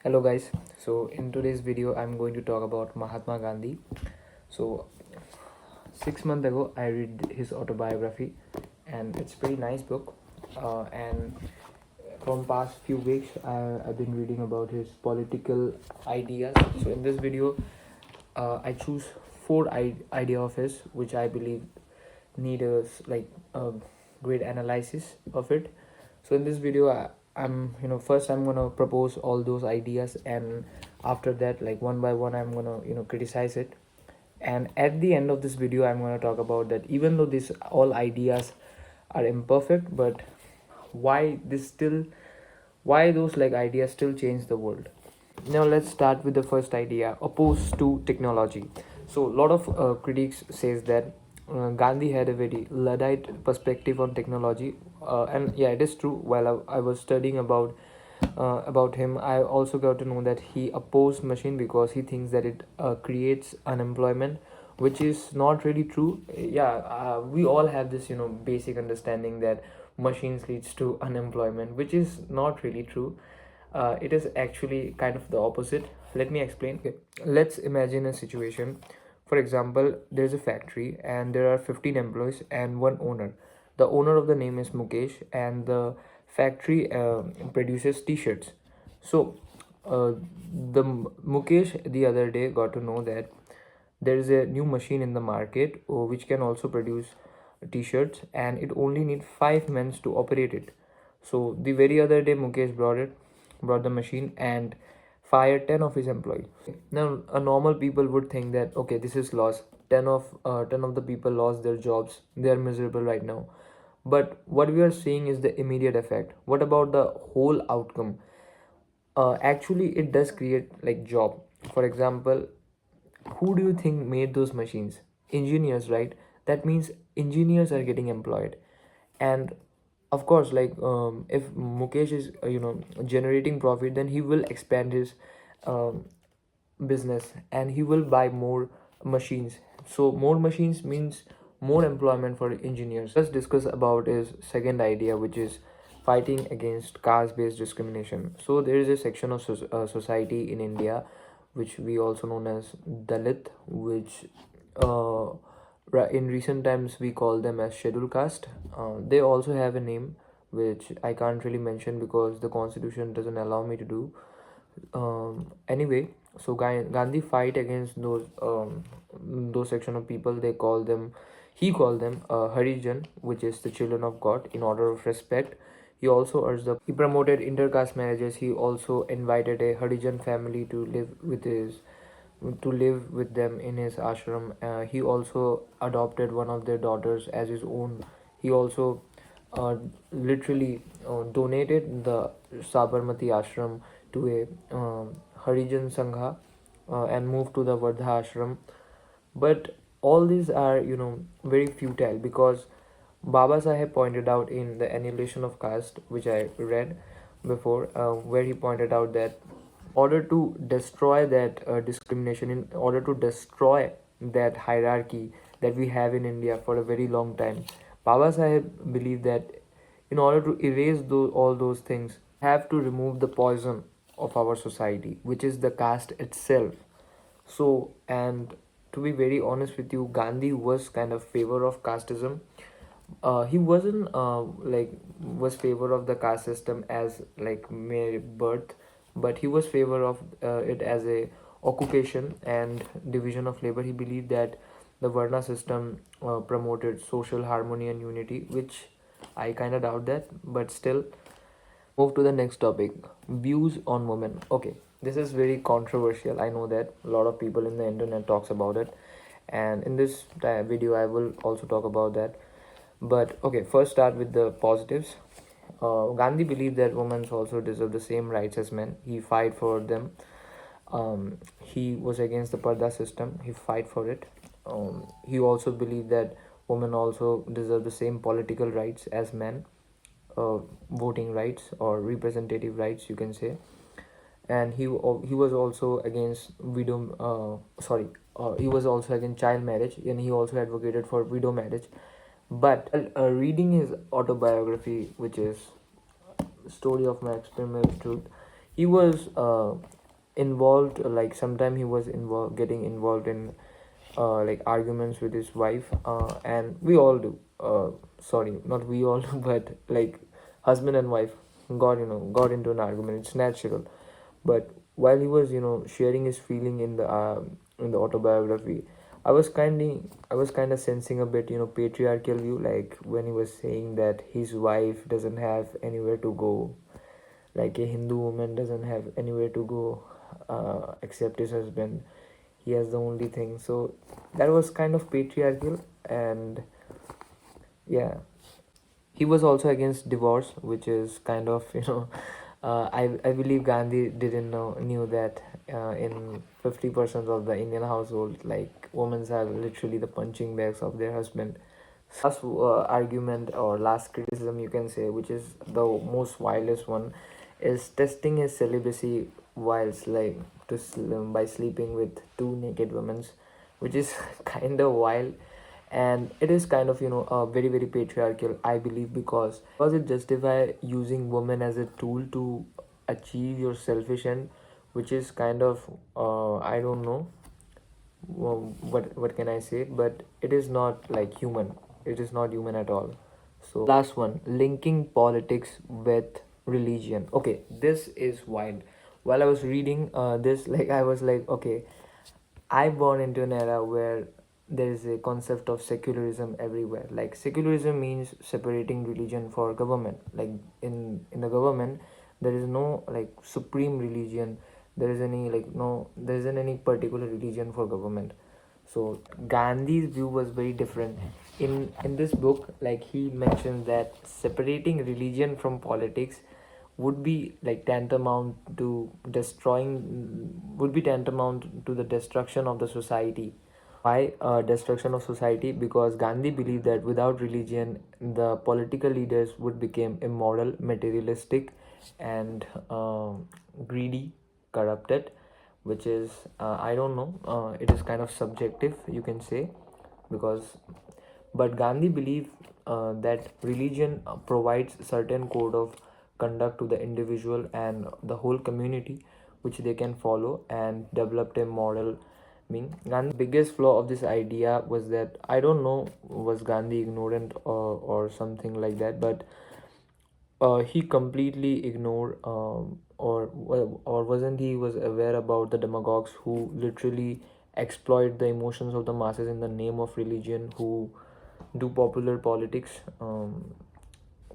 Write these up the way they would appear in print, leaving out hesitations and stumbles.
Hello guys. So in today's video I'm going to talk about Mahatma Gandhi. So 6 months ago I read his autobiography and it's pretty nice book. And from past few weeks I've been reading about his political ideas. So in this video I choose four idea of his which I believe need a great analysis of it. So in this video I'm first I'm gonna propose all those ideas, and after that, like one by one, I'm gonna criticize it. And at the end of this video I'm gonna talk about that even though these all ideas are imperfect, but why those like ideas still change the world. Now let's start with the first idea: opposed to technology. So a lot of critics says that Gandhi had a very Luddite perspective on technology, and yeah, it is true. While I was studying about him, I also got to know that he opposed machine because he thinks that it creates unemployment, which is not really true. Yeah, we all have this basic understanding that machines leads to unemployment, which is not really true. It is actually kind of the opposite. Let me explain. Okay. Let's imagine a situation. For example, there's a factory and there are 15 employees and one owner. The owner of the name is Mukesh, and the factory produces t-shirts. So the Mukesh the other day got to know that there is a new machine in the market which can also produce t-shirts, and it only needs 5 men to operate it. So the very other day Mukesh brought the machine and fired 10 of his employees. Now a normal people would think that okay, this is loss. 10 of the people lost their jobs. They are miserable right now. But what we are seeing is the immediate effect. What about the whole outcome? Actually it does create like job. For example, who do you think made those machines? Engineers, right? That means engineers are getting employed. And of course, if Mukesh is generating profit, then he will expand his um, business and he will buy more machines. So more machines means more employment for engineers. Let's discuss about his second idea, which is fighting against caste based discrimination. So there is a section of society in India which we also known as Dalit, which uh, in recent times we call them as scheduled caste. They also have a name which I can't really mention because the constitution doesn't allow me to do. Anyway, so Gandhi fight against those section of people. He called them Harijan, which is the children of God, in order of respect. He promoted intercaste marriages. He also invited a Harijan family to live with them in his ashram. He also adopted one of their daughters as his own. He also literally donated the Sabarmati ashram to a Harijan Sangha and moved to the Vardha ashram. But all these are, very futile because Baba Saheb pointed out in the Annihilation of Caste, which I read before, where he pointed out that order to destroy that discrimination, in order to destroy that hierarchy that we have in India for a very long time, Baba Saheb believed that in order to erase all those things, have to remove the poison of our society, which is the caste itself. So, and to be very honest with you, Gandhi was kind of favor of casteism. He wasn't was favor of the caste system as like mere birth, but he was favor of it as a occupation and division of labor. He believed that the Varna system promoted social harmony and unity, which I kind of doubt that, but still. Move to the next topic: views on women. Okay, this is very controversial. I know that a lot of people in the internet talks about it, and in this video I will also talk about that. But okay, first start with the positives. Gandhi believed that women also deserve the same rights as men. He fight for them. He was against the Parda system. He fight for it. He also believed that women also deserve the same political rights as men, voting rights or representative rights, you can say. And he was also against he was also against child marriage, and he also advocated for widow marriage. But reading his autobiography, which is Story of My Experiment with Truth, he was involved, like sometime he was getting involved in like arguments with his wife, and we all do, sorry, not we all do, but like husband and wife got into an argument. It's natural. But while he was sharing his feeling in the autobiography, I was kind of sensing a bit patriarchal view, like when he was saying that his wife doesn't have anywhere to go, like a Hindu woman doesn't have anywhere to go except his husband. He has the only thing. So that was kind of patriarchal. And yeah, he was also against divorce, which is kind of I believe Gandhi didn't knew that in 50% of the Indian household, like women are literally the punching bags of their husband. Last argument or last criticism you can say, which is the most wildest one, is testing his celibacy whilst like by sleeping with two naked women, which is kind of wild. And it is kind of very very patriarchal, I believe, because it justify using women as a tool to achieve your selfish end, which is kind of I don't know what can I say, but it is not like human. It is not human at all. So last one, linking politics with religion. Okay, this is wild. While I was reading this, like I was like, okay, I born into an era where there is a concept of secularism everywhere. Like secularism means separating religion for government. Like in the government, there is no like supreme religion. There isn't any particular religion for government. So Gandhi's view was very different. In this book, like he mentions that separating religion from politics would be like tantamount to the destruction of the society. Why destruction of society? Because Gandhi believed that without religion, the political leaders would become immoral, materialistic, and greedy, corrupted, which is I don't know. It is kind of subjective, you can say, because but Gandhi believed that religion provides certain code of conduct to the individual and the whole community, which they can follow and develop a model. Gandhi's biggest flaw of this idea was that I don't know, was Gandhi ignorant or something like that, but he completely ignored or wasn't he was aware about the demagogues who literally exploit the emotions of the masses in the name of religion, who do popular politics,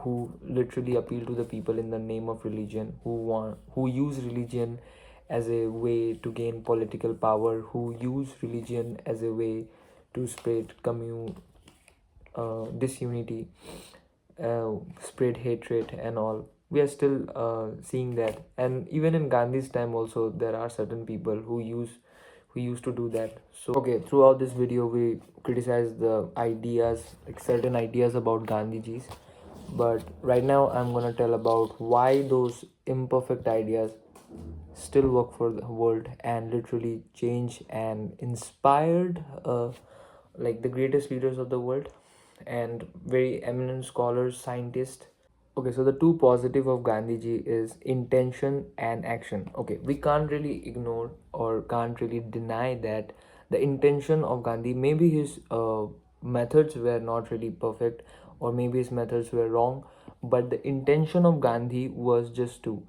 who literally appeal to the people in the name of religion, who use religion as a way to gain political power, who use religion as a way to spread disunity, spread hatred and all. We are still seeing that, and even in Gandhi's time also there are certain people who used to do that. So okay, throughout this video we criticize the ideas, like certain ideas about Gandhiji's, but right now I'm gonna tell about why those imperfect ideas still work for the world and literally change and inspired like the greatest leaders of the world and very eminent scholars, scientists. Okay, so the two positive of Gandhiji is intention and action. Okay, we can't really ignore or can't really deny that the intention of Gandhi, maybe his methods were not really perfect, or maybe his methods were wrong, but the intention of Gandhi was just two.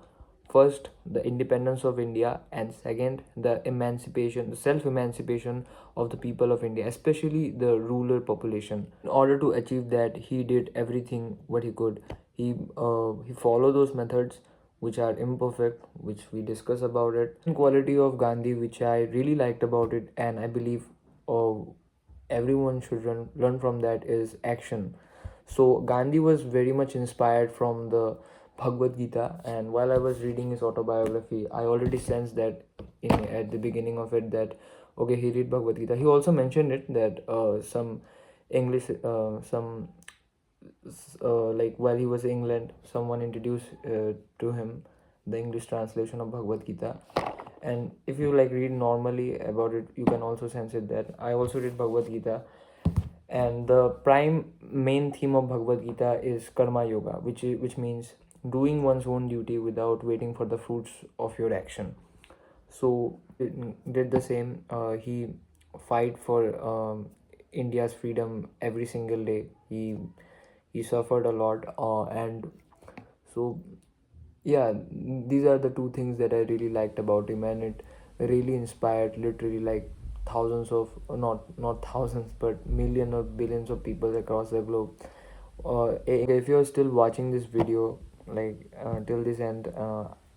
First, the independence of India, and second, the emancipation, the self emancipation of the people of India, especially the rural population. In order to achieve that, he did everything what he could. He followed those methods which are imperfect, which we discuss about it. One quality of Gandhi which I really liked about it, and I believe uh, everyone should learn from that, is action. So Gandhi was very much inspired from the Bhagavad Gita, and while I was reading his autobiography, I already sensed that at the beginning of it that okay, he read Bhagavad Gita. He also mentioned it that some English, like while he was in England, someone introduced to him the English translation of Bhagavad Gita. And if you like read normally about it, you can also sense it that I also read Bhagavad Gita, and the prime main theme of Bhagavad Gita is karma yoga, which means doing one's own duty without waiting for the fruits of your action. So did the same. He fight for India's freedom every single day. He suffered a lot, and so yeah, these are the two things that I really liked about him, and it really inspired literally like thousands of, not thousands, but million or billions of people across the globe. If you're still watching this video, like till this end,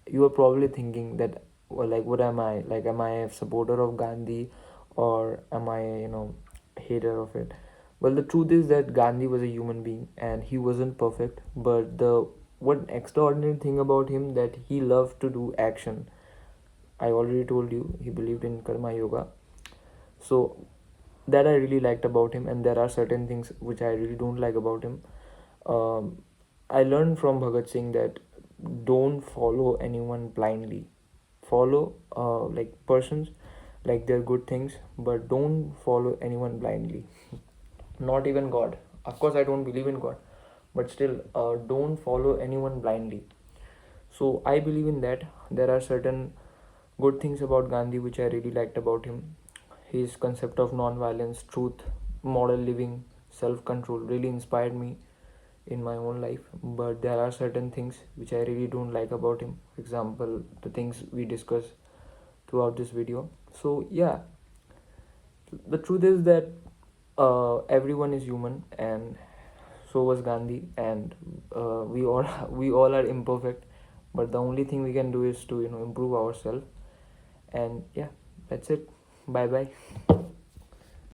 you are probably thinking that, well, like, what am I? Like, am I a supporter of Gandhi, or am I, hater of it? Well, the truth is that Gandhi was a human being, and he wasn't perfect. But the one extraordinary thing about him, that he loved to do action. I already told you he believed in karma yoga. So that I really liked about him, and there are certain things which I really don't like about him. um, I learned from Bhagat Singh that don't follow anyone blindly. Follow like persons, like their good things, but don't follow anyone blindly. Not even God. Of course, I don't believe in God, but still, don't follow anyone blindly. So I believe in that. There are certain good things about Gandhi which I really liked about him. His concept of non-violence, truth, moral living, self-control really inspired me in my own life. But there are certain things which I really don't like about him. For example, the things we discuss throughout this video. So yeah, the truth is that everyone is human, and so was Gandhi, and we all we all are imperfect. But the only thing we can do is to improve ourselves. And yeah, that's it. Bye bye.